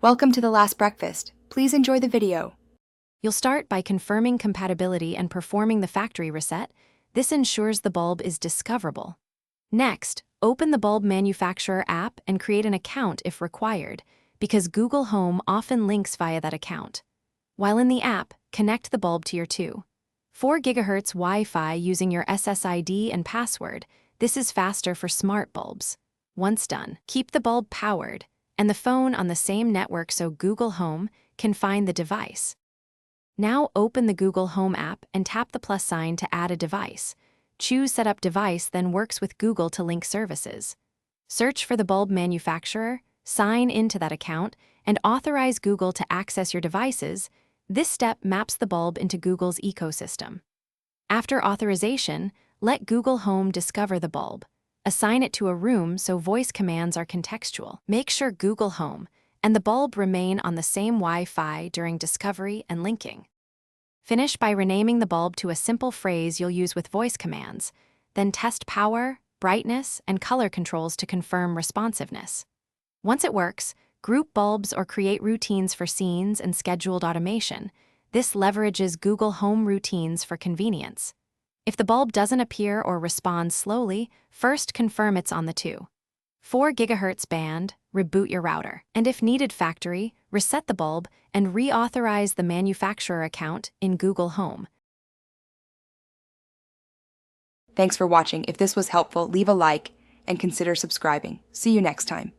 Welcome to the last breakfast. Please enjoy the video. You'll start by confirming compatibility and performing the factory reset. This ensures the bulb is discoverable. Next, open the bulb manufacturer app and create an account if required, because Google Home often links via that account. While in the app, connect the bulb to your 4 GHz Wi-Fi using your SSID and password. This is faster for smart bulbs. Once done, keep the bulb powered and the phone on the same network so Google Home can find the device. Now open the Google Home app and tap the plus sign to add a device. Choose Setup Device, then works with Google to link services. Search for the bulb manufacturer, sign into that account, and authorize Google to access your devices. This step maps the bulb into Google's ecosystem. After authorization, let Google Home discover the bulb. Assign it to a room so voice commands are contextual. Make sure Google Home and the bulb remain on the same Wi-Fi during discovery and linking. Finish by renaming the bulb to a simple phrase you'll use with voice commands, then test power, brightness, and color controls to confirm responsiveness. Once it works, group bulbs or create routines for scenes and scheduled automation. This leverages Google Home routines for convenience. If the bulb doesn't appear or respond slowly, first confirm it's on the 4 GHz band, reboot your router, and if needed factory, reset the bulb and reauthorize the manufacturer account in Google Home. Thanks for watching. If this was helpful, leave a like and consider subscribing. See you next time.